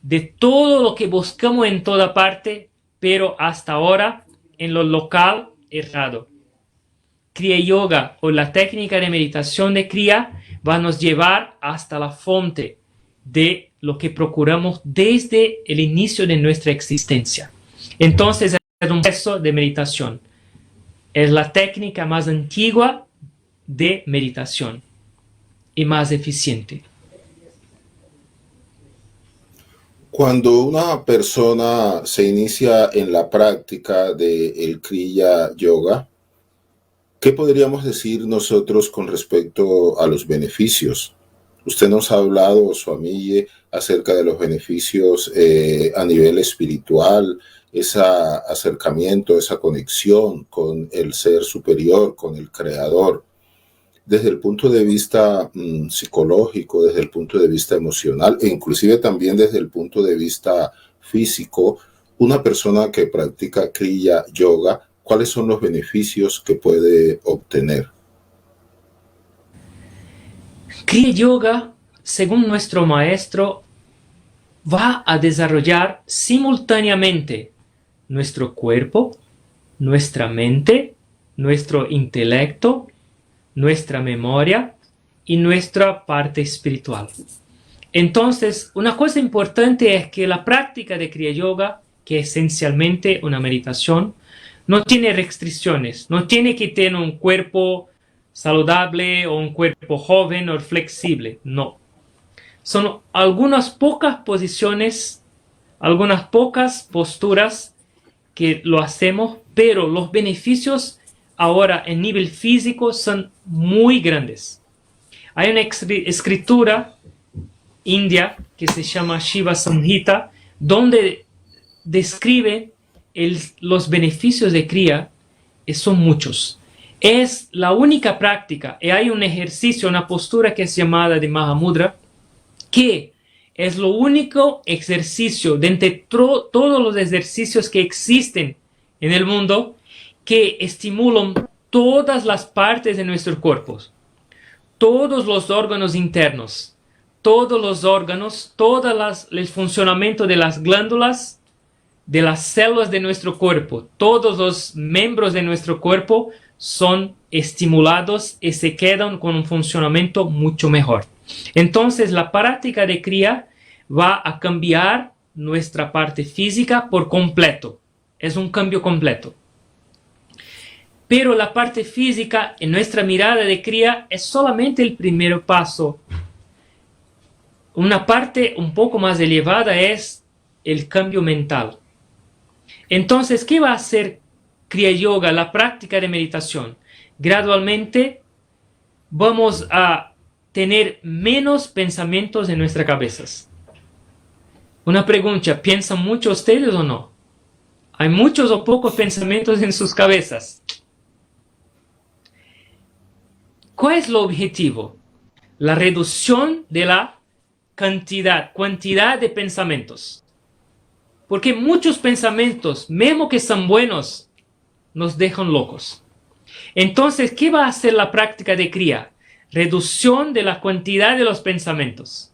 B: de todo lo que buscamos en toda parte, pero hasta ahora en lo local errado. Kriya Yoga o la técnica de meditación de Kriya va a nos llevar hasta la fuente de lo que procuramos desde el inicio de nuestra existencia. Entonces es un proceso de meditación. Es la técnica más antigua de meditación y más eficiente.
A: Cuando una persona se inicia en la práctica del Kriya Yoga, ¿qué podríamos decir nosotros con respecto a los beneficios? Usted nos ha hablado, Swamiji, acerca de los beneficios a nivel espiritual, ese acercamiento, esa conexión con el ser superior, con el creador. Desde el punto de vista psicológico, desde el punto de vista emocional e inclusive también desde el punto de vista físico, una persona que practica Kriya Yoga, ¿cuáles son los beneficios que puede obtener?
B: Kriya Yoga, según nuestro maestro, va a desarrollar simultáneamente nuestro cuerpo, nuestra mente, nuestro intelecto, nuestra memoria y nuestra parte espiritual. Entonces, una cosa importante es que la práctica de Kriya Yoga, que es esencialmente una meditación, no tiene restricciones, no tiene que tener un cuerpo saludable o un cuerpo joven o flexible, no. Son algunas pocas posiciones, algunas pocas posturas que lo hacemos, pero los beneficios ahora en nivel físico son muy grandes. Hay una escritura india que se llama Shiva Samhita, donde describe los beneficios de Kriya, y son muchos. Es la única práctica, y hay un ejercicio, una postura que es llamada de Mahamudra, que es lo único ejercicio de entre todos los ejercicios que existen en el mundo que estimulan todas las partes de nuestros cuerpos, todos los órganos internos, todos los órganos, el funcionamiento de las glándulas, de las células de nuestro cuerpo, todos los miembros de nuestro cuerpo son estimulados y se quedan con un funcionamiento mucho mejor. Entonces, la práctica de Kriya va a cambiar nuestra parte física por completo. Es un cambio completo. Pero la parte física en nuestra mirada de Kriya es solamente el primer paso. Una parte un poco más elevada es el cambio mental. Entonces, ¿qué va a hacer Kriya Yoga, la práctica de meditación? Gradualmente vamos a tener menos pensamientos en nuestras cabezas. Una pregunta, ¿piensan mucho ustedes o no? ¿Hay muchos o pocos pensamientos en sus cabezas? ¿Cuál es el objetivo? La reducción de la cantidad de pensamientos. Porque muchos pensamientos, mismo que son buenos, nos dejan locos. Entonces, ¿qué va a hacer la práctica de cría? Reducción de la cantidad de los pensamientos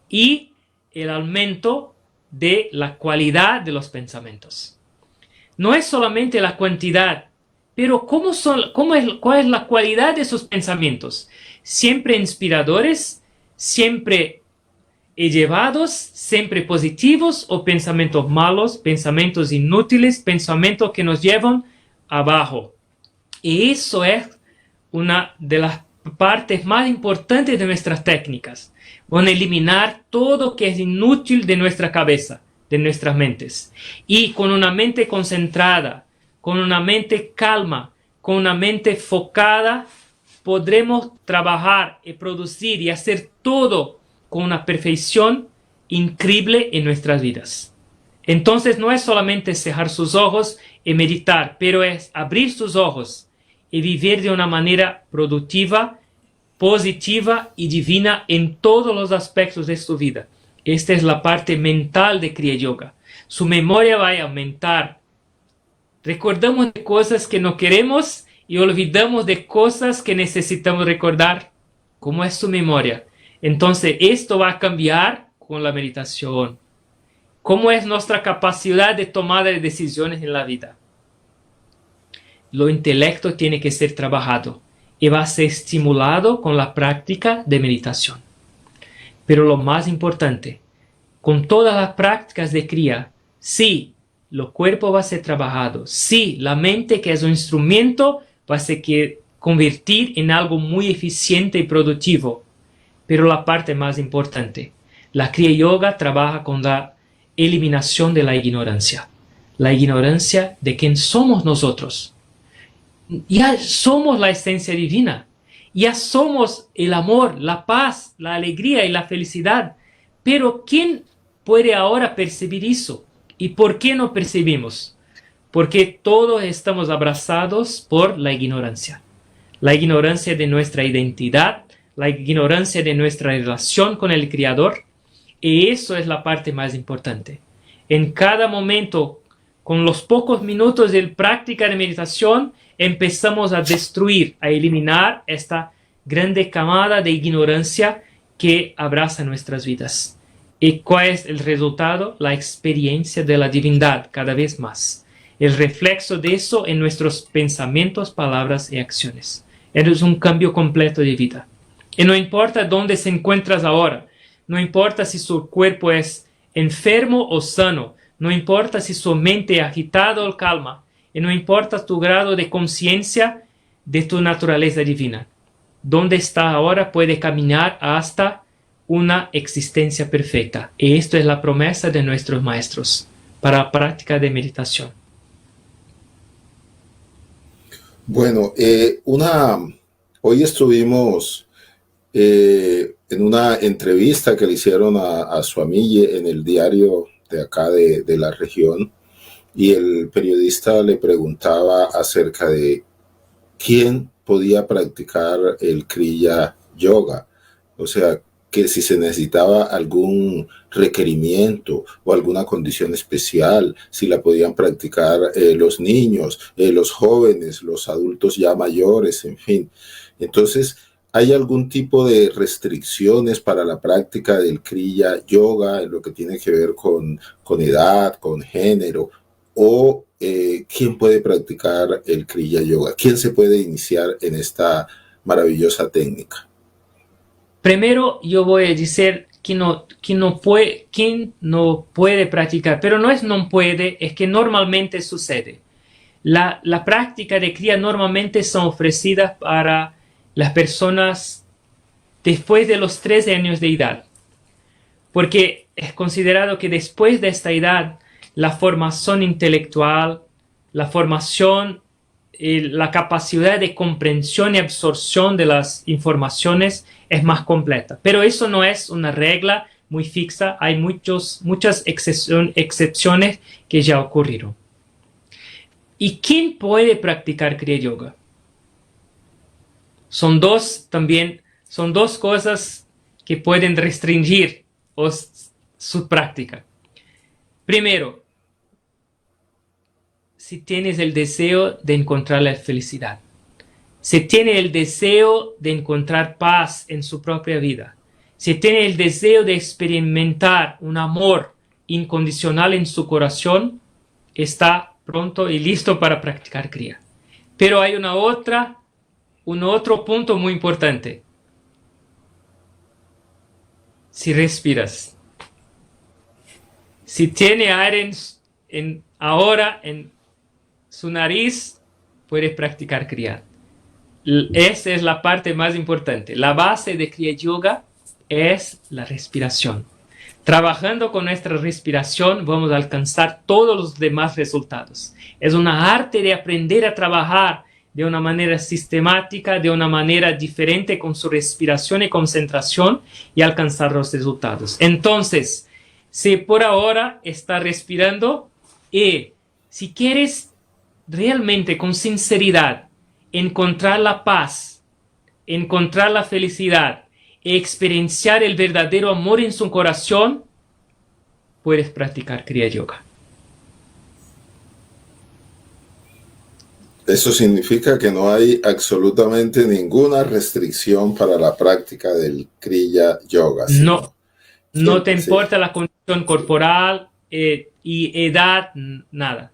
B: y el aumento de la calidad de los pensamientos. No es solamente la cantidad, pero ¿cuál es la calidad de esos pensamientos? Siempre inspiradores, siempre elevados, siempre positivos, o pensamientos malos, pensamientos inútiles, pensamientos que nos llevan abajo. Y eso es una de las partes más importantes de nuestras técnicas. Van a eliminar todo que es inútil de nuestra cabeza, de nuestras mentes. Y con una mente concentrada, con una mente calma, con una mente focada, podremos trabajar y producir y hacer todo con una perfección increíble en nuestras vidas. Entonces no es solamente cerrar sus ojos y meditar, pero es abrir sus ojos y vivir de una manera productiva, positiva y divina en todos los aspectos de su vida. Esta es la parte mental de Kriya Yoga. Su memoria va a aumentar. Recordamos de cosas que no queremos y olvidamos de cosas que necesitamos recordar. ¿Cómo es su memoria? Entonces esto va a cambiar con la meditación. ¿Cómo es nuestra capacidad de tomar decisiones en la vida? Lo intelecto tiene que ser trabajado y va a ser estimulado con la práctica de meditación. Pero lo más importante, con todas las prácticas de Kriya, sí, el cuerpo va a ser trabajado, sí, la mente, que es un instrumento, va a ser convertir en algo muy eficiente y productivo. Pero la parte más importante, la Kriya Yoga trabaja con la eliminación de la ignorancia de quién somos nosotros. Ya somos la esencia divina, ya somos el amor, la paz, la alegría y la felicidad. Pero ¿quién puede ahora percibir eso? ¿Y por qué no percibimos? Porque todos estamos abrazados por la ignorancia de nuestra identidad, la ignorancia de nuestra relación con el Creador. Y eso es la parte más importante. En cada momento, con los pocos minutos de práctica de meditación, empezamos a destruir, a eliminar esta grande camada de ignorancia que abraza nuestras vidas. ¿Y cuál es el resultado? La experiencia de la divinidad cada vez más. El reflejo de eso en nuestros pensamientos, palabras y acciones. Es un cambio completo de vida. Y no importa dónde se encuentras ahora, no importa si su cuerpo es enfermo o sano, no importa si su mente es agitada o calma, y no importa tu grado de conciencia de tu naturaleza divina. Donde está ahora puede caminar hasta una existencia perfecta. Y esto es la promesa de nuestros maestros para la práctica de meditación.
A: Bueno, hoy estuvimos en una entrevista que le hicieron a Swamiji en el diario de acá de la región, y el periodista le preguntaba acerca de quién podía practicar el Kriya Yoga, o sea, que si se necesitaba algún requerimiento o alguna condición especial, si la podían practicar los niños, los jóvenes, los adultos ya mayores, en fin. Entonces, ¿hay algún tipo de restricciones para la práctica del Kriya Yoga en lo que tiene que ver con edad, con género? ¿O quién puede practicar el Kriya Yoga? ¿Quién se puede iniciar en esta maravillosa técnica?
B: Primero yo voy a decir quién no puede practicar, pero no es no puede, es que normalmente sucede. La práctica de Kriya normalmente son ofrecidas para las personas después de los 13 años de edad, porque es considerado que después de esta edad la formación intelectual, la formación, la capacidad de comprensión y absorción de las informaciones es más completa. Pero eso no es una regla muy fixa, hay muchas excepciones que ya ocurrieron. ¿Y quién puede practicar Kriya Yoga? Son dos cosas que pueden restringir o su práctica. Primero, si tienes el deseo de encontrar la felicidad, si tiene el deseo de encontrar paz en su propia vida, si tiene el deseo de experimentar un amor incondicional en su corazón, está pronto y listo para practicar Kriya. Pero hay un otro punto muy importante. Si respiras, si tiene aire ahora en su nariz, puedes practicar Kriya. Esa es la parte más importante. La base de Kriya Yoga es la respiración. Trabajando con nuestra respiración vamos a alcanzar todos los demás resultados. Es una arte de aprender a trabajar de una manera sistemática, de una manera diferente con su respiración y concentración y alcanzar los resultados. Entonces, si por ahora está respirando y si quieres realmente con sinceridad encontrar la paz, encontrar la felicidad, experienciar el verdadero amor en su corazón, puedes practicar Kriya Yoga.
A: Eso significa que no hay absolutamente ninguna restricción para la práctica del Kriya Yoga.
B: No te importa la condición corporal y edad, nada.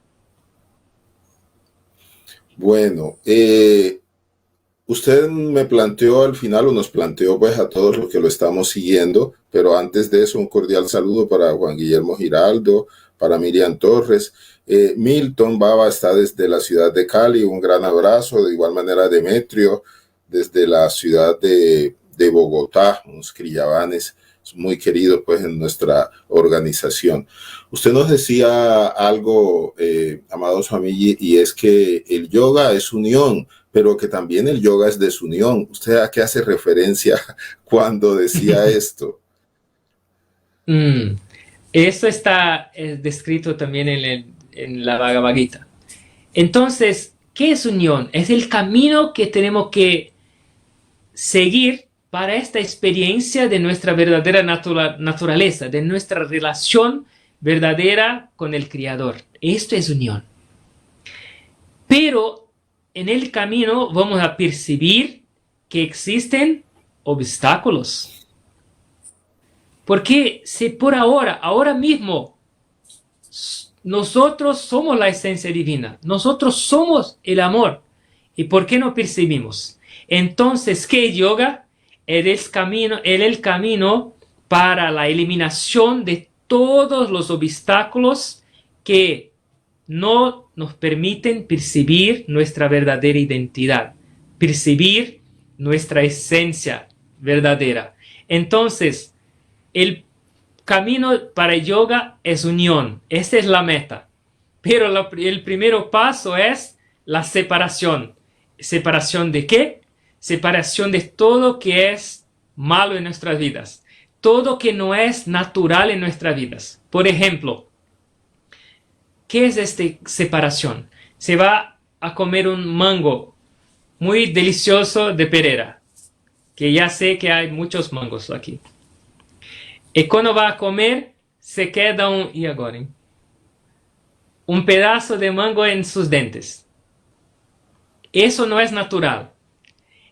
A: Bueno, usted me planteó al final, o nos planteó pues a todos los que lo estamos siguiendo, pero antes de eso un cordial saludo para Juan Guillermo Giraldo, para Miriam Torres. Milton Baba está desde la ciudad de Cali, un gran abrazo. De igual manera Demetrio desde la ciudad de Bogotá, unos criyavanes muy queridos pues en nuestra organización. Usted nos decía algo, amado Swamiji, y es que el yoga es unión, pero que también el yoga es desunión. ¿Usted a qué hace referencia cuando decía esto?
B: Eso está descrito también en la Bhagavad Gita. Entonces, ¿qué es unión? Es el camino que tenemos que seguir para esta experiencia de nuestra verdadera naturaleza, de nuestra relación verdadera con el Creador. Esto es unión. Pero en el camino vamos a percibir que existen obstáculos. Porque si por ahora mismo, nosotros somos la esencia divina, nosotros somos el amor, ¿y por qué no percibimos? Entonces, ¿qué yoga? Es el camino para la eliminación de todos los obstáculos que no nos permiten percibir nuestra verdadera identidad, percibir nuestra esencia verdadera. Entonces, el camino para yoga es unión, esa es la meta. Pero el primer paso es la separación. ¿Separación de qué? Separación de todo que es malo en nuestras vidas, todo que no es natural en nuestras vidas. Por ejemplo, ¿qué es esta separación? Se va a comer un mango muy delicioso de Pereira, que ya sé que hay muchos mangos aquí. Y cuando va a comer, se queda un pedazo de mango en sus dientes. Eso no es natural.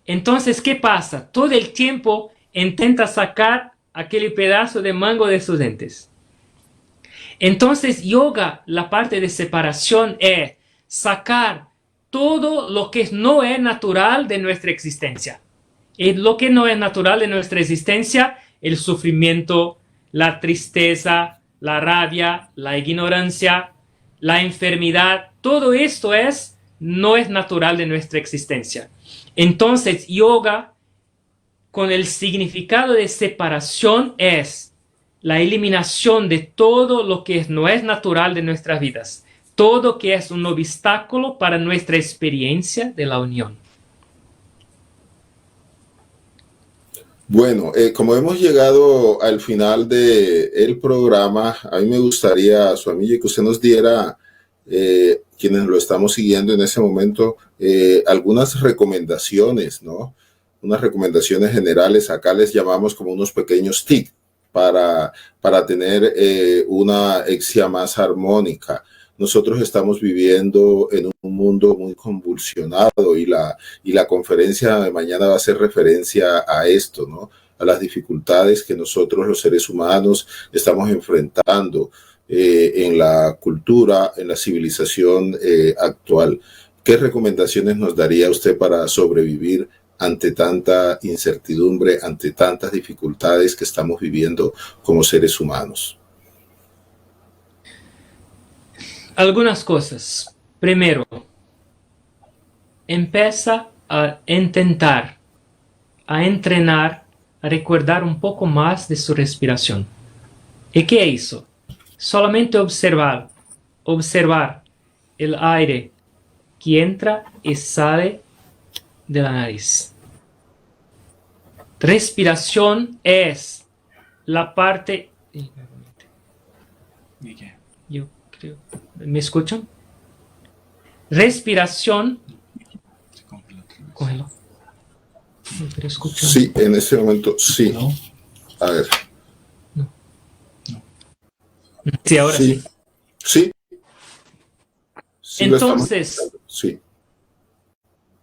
B: Entonces, ¿qué pasa? Todo el tiempo intenta sacar aquel pedazo de mango de sus dientes. Entonces, yoga, la parte de separación es sacar todo lo que no es natural de nuestra existencia. Y lo que no es natural de nuestra existencia, el sufrimiento, la tristeza, la rabia, la ignorancia, la enfermedad, todo esto no es natural de nuestra existencia. Entonces, yoga, con el significado de separación, es la eliminación de todo lo que no es natural de nuestras vidas, todo que es un obstáculo para nuestra experiencia de la unión.
A: Bueno, como hemos llegado al final del programa, a mí me gustaría, Swamiji, que usted nos diera, quienes lo estamos siguiendo en ese momento, algunas recomendaciones, ¿no? Unas recomendaciones generales, acá les llamamos como unos pequeños tips para tener una exia más armónica. Nosotros estamos viviendo en un mundo muy convulsionado y la conferencia de mañana va a hacer referencia a esto, ¿no? A las dificultades que nosotros los seres humanos estamos enfrentando en la cultura, en la civilización actual. ¿Qué recomendaciones nos daría usted para sobrevivir ante tanta incertidumbre, ante tantas dificultades que estamos viviendo como seres humanos?
B: Algunas cosas. Primero, empieza a intentar, a entrenar, a recordar un poco más de su respiración. ¿Y qué es eso? Solamente observar el aire que entra y sale de la nariz. Respiración es la parte... Yo creo... ¿Me escuchan? Respiración... Cógelo. ¿Me escuchan?
A: Sí, en ese momento sí.
C: No.
A: A ver.
B: No. Sí, ahora sí.
A: Sí. Sí.
B: Entonces,
A: sí.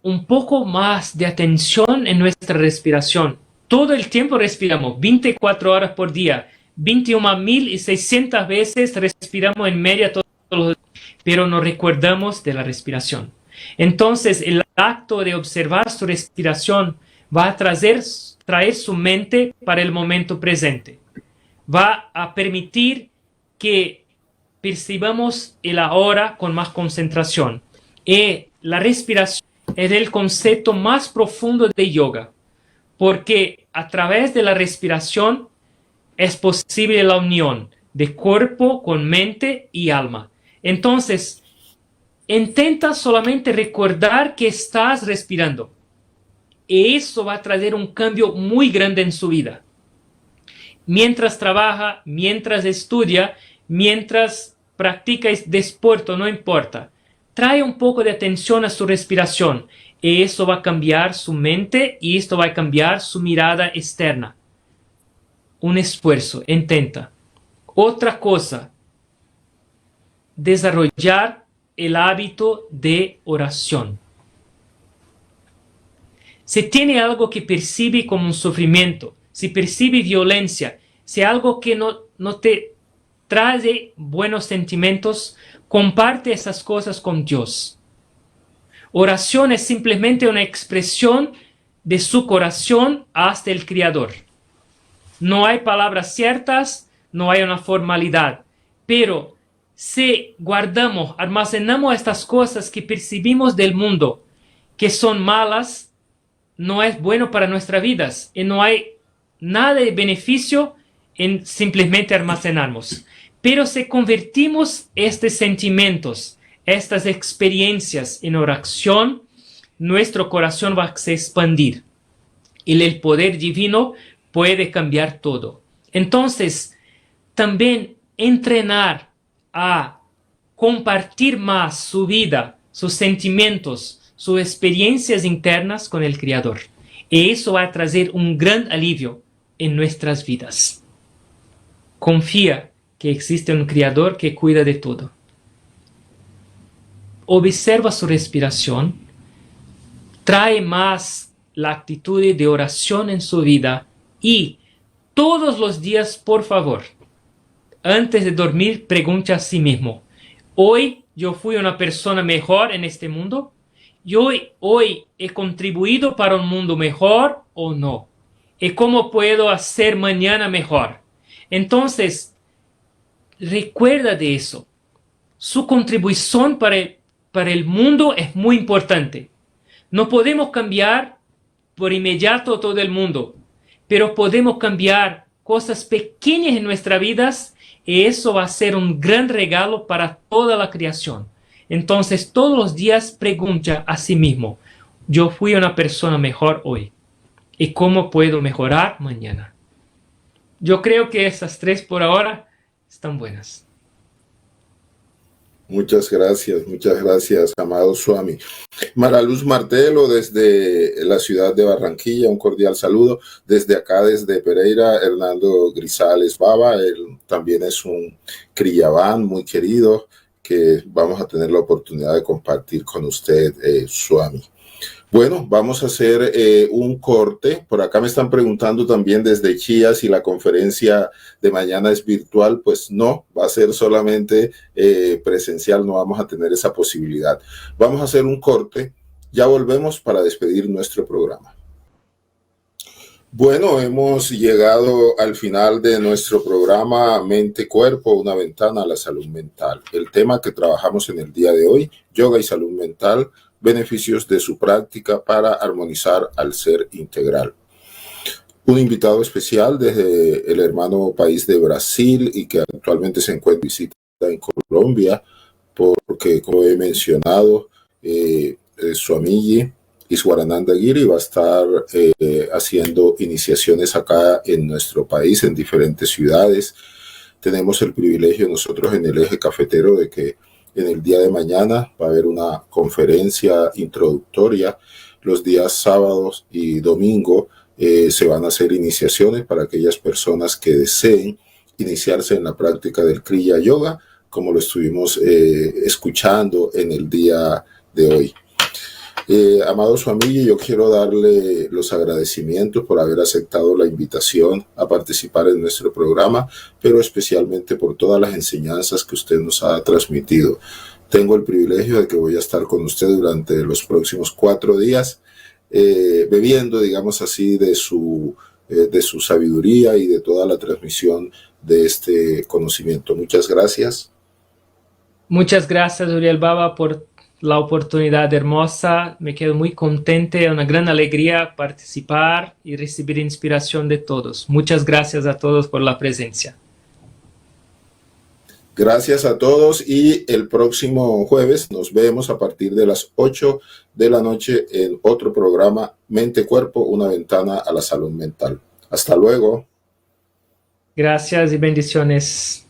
B: Un poco más de atención en nuestra respiración. Todo el tiempo respiramos, 24 horas por día, 21.600 veces respiramos en media todos los días, pero no recordamos de la respiración. Entonces, el acto de observar su respiración va a traer su mente para el momento presente. Va a permitir que percibamos el ahora con más concentración. Y la respiración es el concepto más profundo de yoga, porque a través de la respiración es posible la unión de cuerpo con mente y alma. Entonces, intenta solamente recordar que estás respirando. Y eso va a traer un cambio muy grande en su vida. Mientras trabaja, mientras estudia, mientras practica deporte, no importa. Trae un poco de atención a su respiración y eso va a cambiar su mente y esto va a cambiar su mirada externa. Un esfuerzo, intenta. Otra cosa, desarrollar el hábito de oración. Si tiene algo que percibe como un sufrimiento, si percibe violencia, si algo que no te trae buenos sentimientos, comparte esas cosas con Dios. Oración es simplemente una expresión de su corazón hasta el Creador. No hay palabras ciertas, no hay una formalidad, pero si guardamos, almacenamos estas cosas que percibimos del mundo, que son malas, no es bueno para nuestras vidas y no hay nada de beneficio en simplemente almacenarnos. Pero si convertimos estos sentimientos, estas experiencias en oración, nuestro corazón va a se expandir y el poder divino puede cambiar todo. Entonces, también entrenar a compartir más su vida, sus sentimientos, sus experiencias internas con el Creador. Y eso va a traer un gran alivio en nuestras vidas. Confía que existe un Creador que cuida de todo. Observa su respiración, trae más la actitud de oración en su vida y todos los días, por favor, antes de dormir, pregunte a sí mismo, ¿hoy yo fui una persona mejor en este mundo? ¿Yo hoy he contribuido para un mundo mejor o no? ¿Y cómo puedo hacer mañana mejor? Entonces, recuerda de eso. Su contribución para el mundo es muy importante. No podemos cambiar por inmediato todo el mundo, pero podemos cambiar cosas pequeñas en nuestras vidas y eso va a ser un gran regalo para toda la creación. Entonces, todos los días pregunta a sí mismo, ¿yo fui una persona mejor hoy? ¿Y cómo puedo mejorar mañana? Yo creo que esas tres por ahora están buenas.
A: muchas gracias, amado Swami. Maraluz Martelo, desde la ciudad de Barranquilla, un cordial saludo. Desde acá, desde Pereira, Hernando Grisales Baba, él también es un Criyabán muy querido, que vamos a tener la oportunidad de compartir con usted, Swami. Bueno, vamos a hacer un corte. Por acá me están preguntando también desde Chía si la conferencia de mañana es virtual. Pues no, va a ser solamente presencial, no vamos a tener esa posibilidad. Vamos a hacer un corte, ya volvemos para despedir nuestro programa. Bueno, hemos llegado al final de nuestro programa Mente Cuerpo, una ventana a la salud mental. El tema que trabajamos en el día de hoy, yoga y salud mental, beneficios de su práctica para armonizar al ser integral. Un invitado especial desde el hermano país de Brasil y que actualmente se encuentra en visita en Colombia, porque como he mencionado, Swamiji Iswarananda Giri va a estar haciendo iniciaciones acá en nuestro país, en diferentes ciudades. Tenemos el privilegio nosotros en el eje cafetero de que en el día de mañana va a haber una conferencia introductoria. Los días sábados y domingo se van a hacer iniciaciones para aquellas personas que deseen iniciarse en la práctica del Kriya Yoga, como lo estuvimos escuchando en el día de hoy. Amado Swamiji, yo quiero darle los agradecimientos por haber aceptado la invitación a participar en nuestro programa, pero especialmente por todas las enseñanzas que usted nos ha transmitido. Tengo el privilegio de que voy a estar con usted durante los próximos 4 días, bebiendo, digamos así, de su sabiduría y de toda la transmisión de este conocimiento. Muchas gracias.
B: Muchas gracias, Uriel Baba, por la oportunidad hermosa. Me quedo muy contente, es una gran alegría participar y recibir inspiración de todos. Muchas gracias a todos por la presencia.
A: Gracias a todos y el próximo jueves nos vemos a partir de las 8 de la noche en otro programa Mente Cuerpo, una ventana a la salud mental. Hasta luego.
B: Gracias y bendiciones.